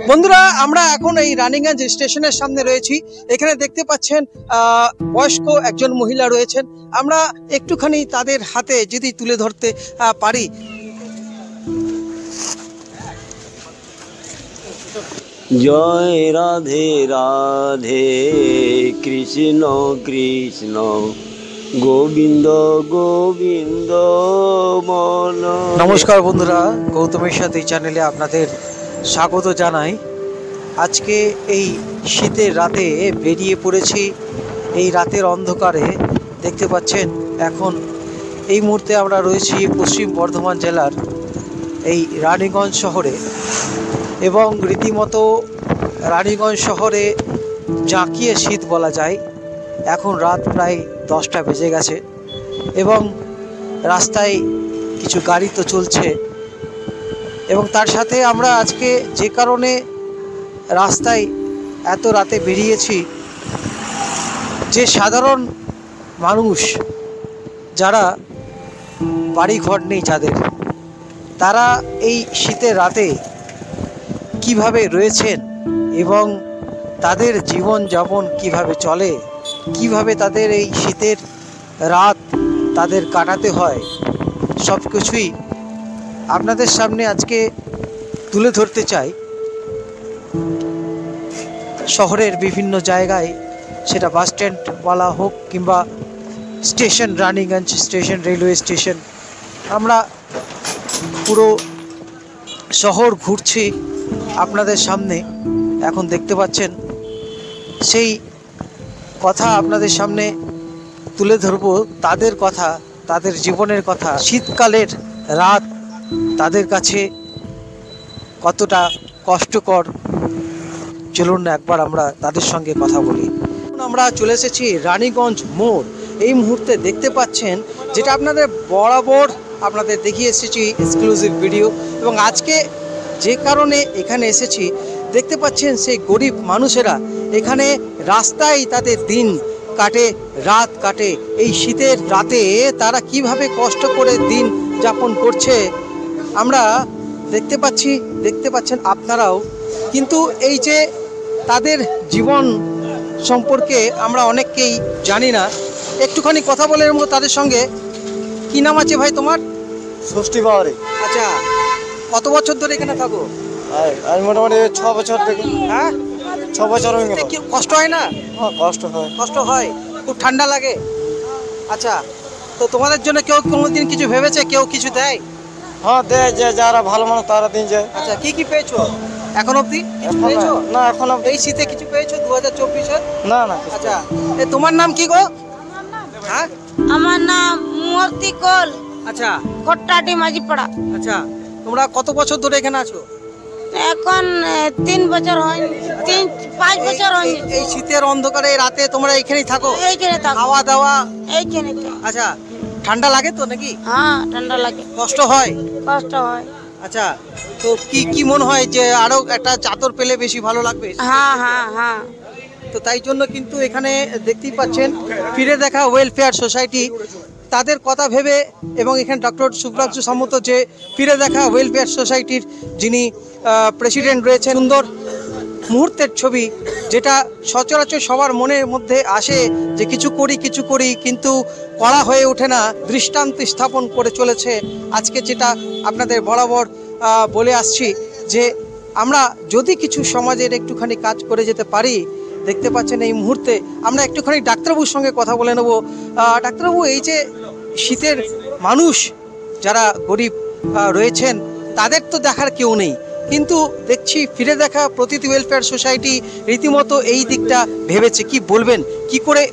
বন্ধুরা আমরা এখন এই রানীগঞ্জ স্টেশনের সামনে রয়েছি। এখানে দেখতে পাচ্ছেন বয়স্ক একজন মহিলা রয়েছেন। আমরা একটুখানি তাদের হাতে যদি তুলে ধরতে পারি। জয় রাধে রাধে কৃষ্ণ কৃষ্ণ গোবিন্দ গোবিন্দ মন। নমস্কার বন্ধুরা, গৌতমের সাথে চ্যানেলে আপনাদের স্বাগত জানাই। আজকে এই শীতের রাতে বেরিয়ে পড়েছি। এই রাতের অন্ধকারে দেখতে পাচ্ছেন এখন এই মুহূর্তে আমরা রয়েছি পশ্চিম বর্ধমান জেলার এই রানীগঞ্জ শহরে, এবং রীতিমতো রানীগঞ্জ শহরে জাঁকিয়ে শীত বলা যায়। এখন রাত প্রায় 10টা বেজে গেছে এবং রাস্তায় কিছু গাড়ি তো চলছে, এবং তার সাথে আমরা আজকে যে কারণে রাস্তায় এত রাতে বেরিয়েছি, যে সাধারণ মানুষ যারা বাড়ি ঘর নেই যাদের, তারা এই শীতের রাতে কিভাবে রয়েছেন এবং তাদের জীবন যাপন কিভাবে চলে, কিভাবে তাদের এই শীতের রাত তাদের কাটাতে হয়, সব কিছুই আপনাদের সামনে আজকে তুলে ধরতে চাই। শহরের বিভিন্ন জায়গায়, সেটা বাস স্ট্যান্ড বলা হোক কিংবা station, Raniganj station, railway station, আমরা পুরো শহর ঘুরছি আপনাদের সামনে। এখন দেখতে পাচ্ছেন সেই কথা আপনাদের সামনে তুলে ধরব, তাদের কথা, তাদের জীবনের কথা। শীতকালের রাত তাদের কাছে কতটা কষ্টকর, চলুন না একবার আমরা তাদের সঙ্গে কথা বলি। আমরা চলে এসেছি রানীগঞ্জ মোড়। এই মুহূর্তে দেখতে পাচ্ছেন যেটা আপনাদের বরাবর আপনাদের দেখিয়ে এসেছি এক্সক্লুসিভ ভিডিও, এবং আজকে যে কারণে এখানে এসেছি দেখতে পাচ্ছেন সেই গরিব মানুষেরা এখানে রাস্তায় তাদের দিন কাটে, রাত কাটে। এই শীতের রাতে তারা কিভাবে কষ্ট করে দিন যাপন করছে আমরা দেখতে পাচ্ছেন আপনারাও। কিন্তু এই যে তাদের জীবন সম্পর্কে আমরা অনেককেই জানি না। একটুখানি কথা বলে নেব তাদের সঙ্গে। কি নাম আছে ভাই তোমার? ষষ্ঠী বাউরি। আচ্ছা, কত বছর ধরে এখানে থাকো? আমি মোটামুটি 6 বছর থেকে। হ্যাঁ, 6 বছর হয়ে গেল। কষ্ট হয় না? হ্যাঁ, কষ্ট হয়। খুব ঠান্ডা লাগে। আচ্ছা, তো তোমাদের জন্য কেউ কোনোদিন কিছু ভেবেছে? কেউ কিছু দেয়? হ্যাঁ, দেয়, যে যারা ভালো মানুষ তারা দিন যায়। আচ্ছা, কি পেয়েছো এখন অবধি? পেয়েছো না? এখন এই শীতে কিছু পেয়েছো 2024-এর? না। আচ্ছা, তোমার নাম কি গো? হ্যাঁ, আমার নাম মূর্তি কল। আচ্ছা, কোট্টাটি মাঝিপাড়া। আচ্ছা, তোমরা কত বছর ধরে এখানে আছো? এখন 3 বছর হয়, 5 বছর হয়। এই শীতের অন্ধকারে রাতে তোমরা এখানেই থাকো? এইখানে থাকো। খাওয়া দাওয়া এইখানে। আচ্ছা, ঠান্ডা লাগে তো নাকি? হ্যাঁ, ঠান্ডা লাগে, কষ্ট হয়? কষ্ট হয়। আচ্ছা, তো কি মনে হয় যে আরো একটা চাদর পেলে বেশি ভালো লাগবে? হ্যাঁ। তো তাই জন্য কিন্তু এখানে দেখতেই পাচ্ছেন ফিরে দেখা ওয়েলফেয়ার সোসাইটি, তাদের কথা ভেবে, এবং এখানে ডক্টর সুব্রাংশু সামন্ত যে ফিরে দেখা ওয়েলফেয়ার সোসাইটির যিনি প্রেসিডেন্ট রয়েছেন। সুন্দর মুহূর্তের ছবি, যেটা সচরাচর সবার মনের মধ্যে আসে যে কিছু করি কিন্তু করা হয়ে ওঠে না। দৃষ্টান্ত স্থাপন করে চলেছে আজকে, যেটা আপনাদের বরাবর বলে আসছি যে আমরা যদি কিছু সমাজের একটুখানি কাজ করে যেতে পারি। দেখতে পাচ্ছেন এই মুহূর্তে আমরা একটুখানি ডাক্তারবাবুর সঙ্গে কথা বলে নেব। ডাক্তারবাবু, এই যে শীতের মানুষ যারা গরিব রয়েছেন, তাদের তো দেখার কেউ নেই, কিন্তু দেখছি ফিরে দেখা প্রতিটি ওয়েলফেয়ার সোসাইটি রীতিমতো এই দিকটা ভেবেছে। কি বলবেন, কি করে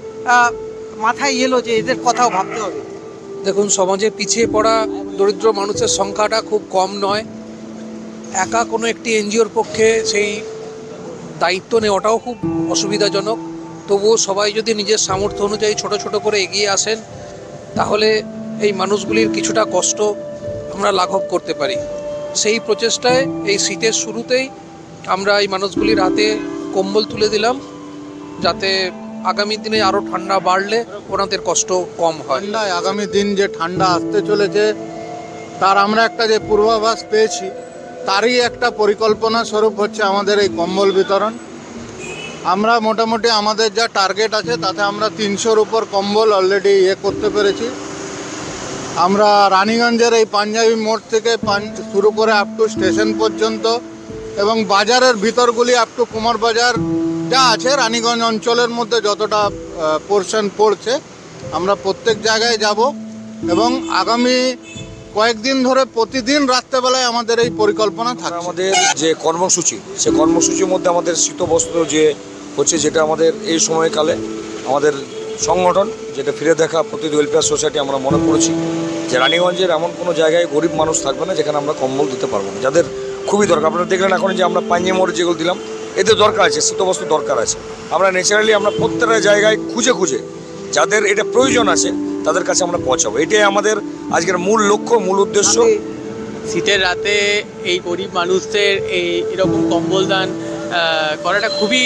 মাথায় এলো যে এদের কথাও ভাবতে হবে? দেখুন, সমাজে পিছিয়ে পড়া দরিদ্র মানুষের সংখ্যাটা খুব কম নয়। একা কোনো একটি এনজিওর পক্ষে সেই দায়িত্ব নেওয়াটাও খুব অসুবিধাজনক। তবুও সবাই যদি নিজের সামর্থ্য অনুযায়ী ছোট করে এগিয়ে আসেন, তাহলে এই মানুষগুলির কিছুটা কষ্ট আমরা লাঘব করতে পারি। সেই প্রচেষ্টায় এই শীতের শুরুতেই আমরা এই মানুষগুলির হাতে কম্বল তুলে দিলাম, যাতে আগামী দিনে আরও ঠান্ডা বাড়লে ওনাদের কষ্ট কম হয়। আগামী দিন যে ঠান্ডা আসতে চলেছে তার আমরা একটা যে পূর্বাভাস পেয়েছি, তারই একটা পরিকল্পনা স্বরূপ হচ্ছে আমাদের এই কম্বল বিতরণ। আমরা মোটামুটি আমাদের যা টার্গেট আছে তাতে আমরা 300-র উপর কম্বল অলরেডি করতে পেরেছি। আমরা রানীগঞ্জের এই পাঞ্জাবি মোড় থেকে শুরু করে আপ টু স্টেশন পর্যন্ত এবং বাজারের ভিতরগুলি আপ টু কুমার বাজার যা আছে রানীগঞ্জ অঞ্চলের মধ্যে যতটা পোর্শন পড়ছে আমরা প্রত্যেক জায়গায় যাব এবং আগামী কয়েকদিন ধরে প্রতিদিন রাত্রেবেলায় আমাদের এই পরিকল্পনা থাকে। আমাদের যে কর্মসূচি সে কর্মসূচির মধ্যে আমাদের শীতবস্ত্র যে হচ্ছে, যেটা আমাদের এই সময়কালে আমাদের সংগঠন যেটা ফিরে দেখা প্রতিটি ওয়েলফেয়ার সোসাইটি আমরা মনে করেছি যে রানীগঞ্জের এমন কোনো জায়গায় গরিব মানুষ থাকবে না যেখানে আমরা কম্বল দিতে পারবো না, যাদের খুবই দরকার। আপনারা দেখলেন এখন যে আমরা পাঞ্জাবি মোড় যেগুলো দিলাম, এদের দরকার আছে, শীতবস্ত্র দরকার আছে। আমরা ন্যাচারালি আমরা প্রত্যেকটা জায়গায় খুঁজে খুঁজে যাদের এটা প্রয়োজন আছে তাদের কাছে আমরা পৌঁছাবো, এটাই আমাদের আজকের মূল লক্ষ্য, মূল উদ্দেশ্য। শীতের রাতে এই গরিব মানুষদের এরকম কম্বল দান করাটা খুবই,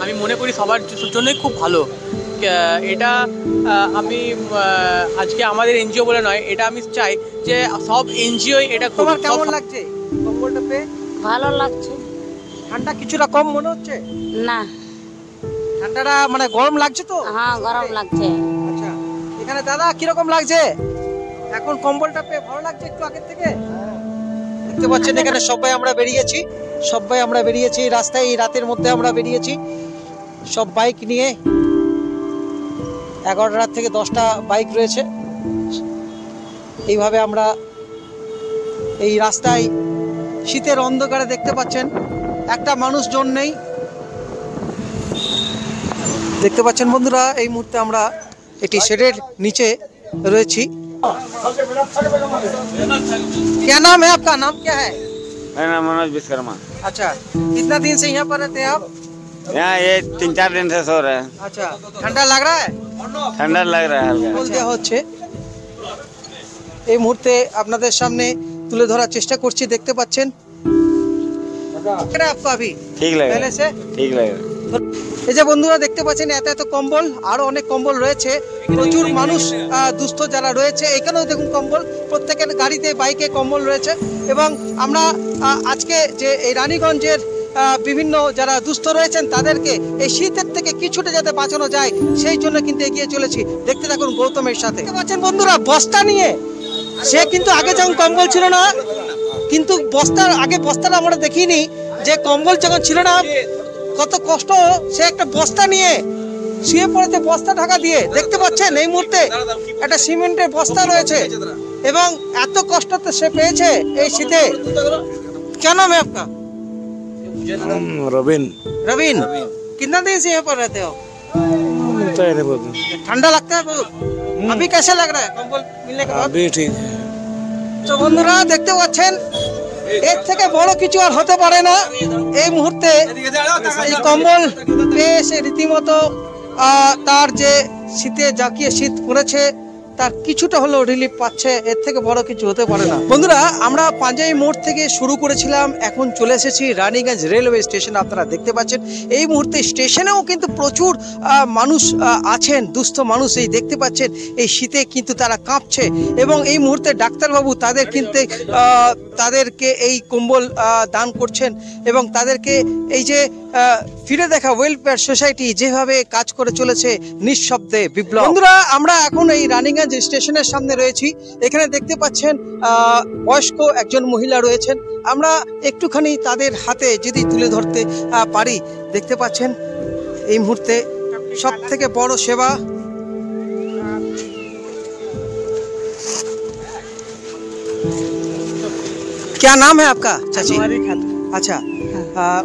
আমি মনে করি সবার জন্যই খুব ভালো। এটা আমি আজকে আমাদের এনজিও বলে নয়, এটা আমি চাই যে সব এনজিও এটা। তোমার কেমন লাগছে কম্বলটা পেয়ে? ভালো লাগছে। ঠান্ডা কিছুটা কম মনে হচ্ছে? না, ঠান্ডাটা মানে গরম লাগছে তো? হ্যাঁ গরম লাগছে। আচ্ছা, এখানে দাদা কিরকম লাগছে এখন কম্বলটা পেয়ে? ভালো লাগছে একটু আগের থেকে? দেখতে পাচ্ছেন এখানে সবাই আমরা বেরিয়েছি রাস্তায়, এই রাতের মধ্যে আমরা বেরিয়েছি সব বাইক নিয়ে। 11টা থেকে 10টা বাইক রয়েছে। এইভাবে আমরা এই রাস্তায় শীতের অন্ধকারে দেখতে পাচ্ছেন একটা মানুষজন নেই। দেখতে পাচ্ছেন বন্ধুরা, এই মুহূর্তে আমরা একটি শেডের নিচে রয়েছি। क्या नाम है आपका? नाम क्या है? मेरा नाम मनोज विश्वकर्मा। अच्छा, कितना दिन से यहाँ पर रहते हैं आप? यहाँ ये 3-4 दिन से सो रहे हैं। अच्छा, ठंडा लग रहा है? ठंडा लग रहा है हल्का। বল দেওয়া হচ্ছে। এই মুহূর্তে আপনাদের সামনে তুলে ধরার চেষ্টা করছি, দেখতে পাচ্ছেন। आपको अभी ठीक लग पहले रहा से है, ठीक लग रहा है। এই যে বন্ধুরা দেখতে পাচ্ছেন এত এত কম্বল, আরো অনেক কম্বল রয়েছে। প্রচুর মানুষ দুস্থ যারা রয়েছে, এখানেও দেখুন কম্বল, প্রত্যেকের গাড়িতে বাইকে কম্বল রয়েছে। এবং আমরা আজকে যে এই রানীগঞ্জের বিভিন্ন যারা দুস্থ রয়েছেন তাদেরকে এই শীতের থেকে কিছুটা যাতে বাঁচানো যায় সেই জন্য কিন্তু এগিয়ে চলেছি। দেখতে থাকুন গৌতমের সাথে। দেখতে পাচ্ছেন বন্ধুরা বস্তা নিয়ে, সে কিন্তু আগে যখন কম্বল ছিল না, কিন্তু বস্তাটা আমরা দেখিনি, যে কম্বল যখন ছিল না কত কষ্ট, সে একটা বস্তা নিয়ে শুয়ে পড়েছে, বস্তা ঢাকা দিয়ে। দেখতে পাচ্ছেন এই মুহূর্তে একটা সিমেন্টের বস্তা রয়েছে এবং এত কষ্টতে সে পেয়েছে এই শীতে। क्या नाम है आपका? रवीन। कितना दिन से यहाँ पर रहते हो? ठंडा लगता है बहुत? अभी कैसे लग रहा है कम्बल मिलने के बाद? अभी ठीक है। তো বন্ধুরা দেখতে পাচ্ছেন এর থেকে বড় কিছু আর হতে পারে না। এই মুহূর্তে এই কম্বল পেয়ে সে রীতিমতো তার যে শীতে জাকিয়ে শীত পড়েছে তার কিছুটা হলেও রিলিফ পাচ্ছে, এর থেকে বড় কিছু হতে পারে না। বন্ধুরা আমরা পাঞ্জাবি মোড় থেকে শুরু করেছিলাম, এখন চলে এসেছি রানীগঞ্জ রেলওয়ে স্টেশন। আপনারা দেখতে পাচ্ছেন এই মুহূর্তে স্টেশনেও কিন্তু প্রচুর মানুষ আছেন, দুস্থ মানুষ। এই দেখতে পাচ্ছেন এই শীতে কিন্তু তারা কাঁপছে এবং এই মুহূর্তে ডাক্তারবাবু তাদেরকে এই কম্বল দান করছেন এবং তাদেরকে এই যে ফিরে দেখা ওয়েলফেয়ার সোসাইটি যেভাবে কাজ করে চলেছে নিঃশব্দে বিপ্লব। বন্ধুরা আমরা এখন এই রানীগঞ্জ স্টেশনের সামনে রয়েছি। এখানে দেখতে পাচ্ছেন বয়স্ক একজন মহিলা রয়েছেন। আমরা একটুখানি তাদের হাতে যদি তুলে ধরতে পারি, দেখতে পাচ্ছেন এই মুহূর্তে সব থেকে বড় সেবা। क्या नाम है आपका चाची? अच्छा,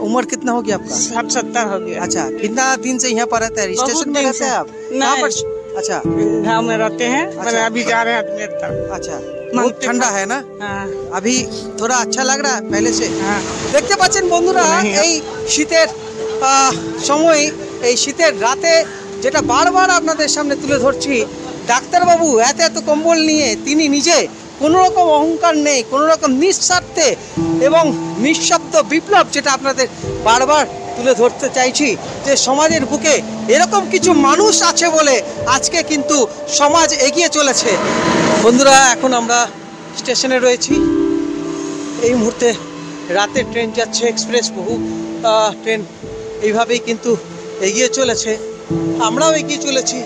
उम्र कितना हो गया आपका? 60-70 हो गया। अच्छा, कितना दिन से यहाँ पर रहते हैं? स्टेशन में रहते हैं आप? कहाँ पर? अच्छा, गाँव में रहते हैं, अच्छा। अभी जा रहे हैं अजमेर तक। अच्छा, बहुत ठंडा है ना? हाँ। अभी थोड़ा अच्छा लग रहा है पहले से? हाँ। দেখতে পাচ্ছেন বন্ধুরা এই শীতের সময়, এই শীতের রাতে যেটা বারবার আপনাদের সামনে তুলে ধরছি, ডাক্তারবাবু এত কম্বল নিয়ে তিনি নিজে কোনো রকম অহংকার নেই, কোনো রকম নিঃস্বার্থে এবং নিঃশব্দ বিপ্লব, যেটা আপনাদের বারবার তুলে ধরতে চাইছি যে সমাজের বুকে এরকম কিছু মানুষ আছে বলে আজকে কিন্তু সমাজ এগিয়ে চলেছে। বন্ধুরা এখন আমরা স্টেশনে রয়েছি। এই মুহূর্তে রাতের ট্রেন যাচ্ছে, এক্সপ্রেস বহু ট্রেন এইভাবেই কিন্তু এগিয়ে চলেছে। আমরাও এগিয়ে চলেছি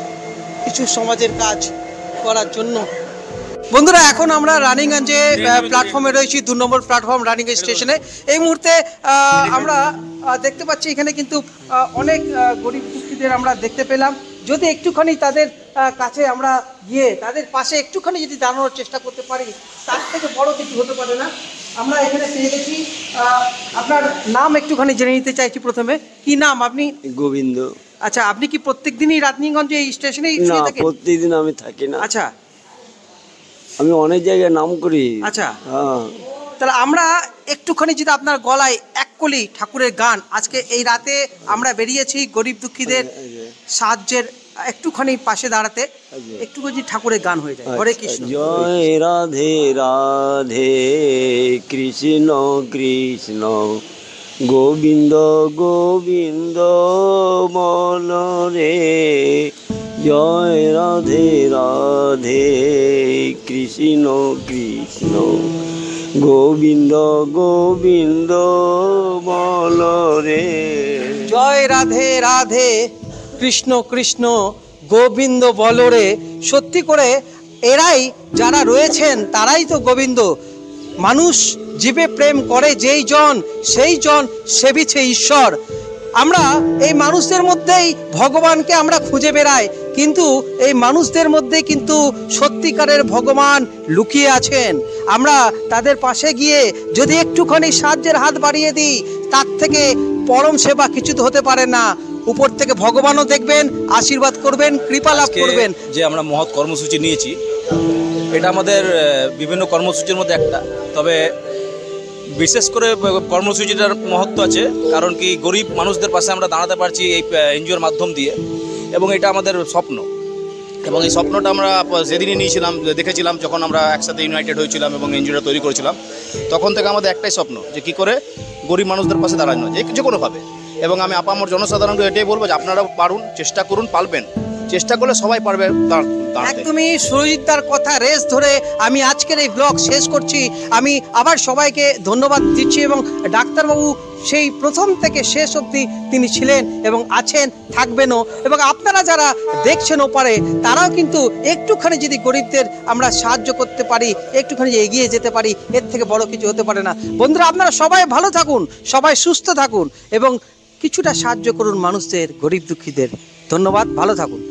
কিছু সমাজের কাজ করার জন্য। বন্ধুরা, এখন আমরা রানিগঞ্জে প্ল্যাটফর্মে রয়েছি, 2 নম্বর প্ল্যাটফর্ম রানিগঞ্জ স্টেশনে। এই মুহূর্তে আমরা দেখতে পাচ্ছি এখানে কিন্তু অনেক গরিব দুঃখীদের আমরা দেখতে পেলাম। যদি একটুখানি তাদের কাছে আমরা গিয়ে তাদের পাশে একটুখানি যদি দাঁড়ানোর চেষ্টা করতে পারি, তার থেকে বড় কিছু হতে পারে না। আমরা এখানে পেয়ে গেছি। আপনার নাম একটুখানি জেনে নিতে চাইছি প্রথমে। কি নাম আপনি? গোবিন্দ। আচ্ছা, আপনি কি প্রত্যেক দিনই রানিগঞ্জে এই স্টেশনেই না, প্রত্যেকদিন আমি থাকি না। আচ্ছা, আমি অনেক জায়গায় নাম করি। আচ্ছা, হ্যাঁ। তাহলে আমরা একটুখানি যদি আপনার গলায় এক কলি ঠাকুরের গান, আজকে এই রাতে আমরা বেরিয়েছি গরিব দুঃখীদের সাহায্যের একটুখানি পাশে দাঁড়াতে, একটু যদি ঠাকুরের গান হয়ে যায়। হরে কৃষ্ণ। জয় রাধে রাধে কৃষ্ণ কৃষ্ণ গোবিন্দ গোবিন্দ মনরে। জয় রাধে রাধে কৃষ্ণ কৃষ্ণ গোবিন্দ গোবিন্দ বলরে। জয় রাধে রাধে কৃষ্ণ কৃষ্ণ গোবিন্দ বলরে। সত্যি করে এরাই যারা রয়েছেন তারাই তো গোবিন্দ। মানুষ জীবে প্রেম করে যেই জন, সেই জন সেবিছে ঈশ্বর। আমরা এই মানুষদের মধ্যেই ভগবানকে আমরা খুঁজে বেড়াই, কিন্তু এই মানুষদের মধ্যে কিন্তু সত্যিকারের ভগবান লুকিয়ে আছেন। আমরা তাদের পাশে গিয়ে যদি একটুখানি সাহায্যের হাত বাড়িয়ে দিই, তার থেকে পরম সেবা কিছু তো হতে পারে না। উপর থেকে ভগবানও দেখবেন, আশীর্বাদ করবেন, কৃপা লাভ করবেন। যে আমরা মহৎ কর্মসূচি নিয়েছি, এটা আমাদের বিভিন্ন কর্মসূচির মধ্যে একটা, তবে বিশেষ করে কর্মসূচিটার মহত্ব আছে। কারণ কি, গরিব মানুষদের পাশে আমরা দাঁড়াতে পারছি এই এনজিওর মাধ্যম দিয়ে, এবং এটা আমাদের স্বপ্ন। এবং এই স্বপ্নটা আমরা সেদিনই নিয়েছিলাম, দেখেছিলাম যখন আমরা একসাথে ইউনাইটেড হয়েছিলাম এবং এনজিওটা তৈরি করেছিলাম। তখন থেকে আমাদের একটাই স্বপ্ন, যে কী করে গরিব মানুষদের পাশে দাঁড়ানো যায় যে কোনোভাবে। এবং আমি আপামর জনসাধারণকে এটাই বলবো যে আপনারা পারুন, চেষ্টা করুন, পারবেন। চেষ্টা করলে সবাই পারবে। একদমই সুরজিৎদার কথা রেস ধরে আমি আজকের এই ব্লগ শেষ করছি। আমি আবার সবাইকে ধন্যবাদ দিচ্ছি, এবং ডাক্তারবাবু সেই প্রথম থেকে শেষ অবধি তিনি ছিলেন এবং আছেন, থাকবেনও। এবং আপনারা যারা দেখছেন ওপারে, তারাও কিন্তু একটুখানি যদি গরিবদের আমরা সাহায্য করতে পারি, একটুখানি এগিয়ে যেতে পারি, এর থেকে বড় কিছু হতে পারে না। বন্ধুরা, আপনারা সবাই ভালো থাকুন, সবাই সুস্থ থাকুন এবং কিছুটা সাহায্য করুন মানুষদের, গরিব দুঃখীদের। ধন্যবাদ, ভালো থাকুন।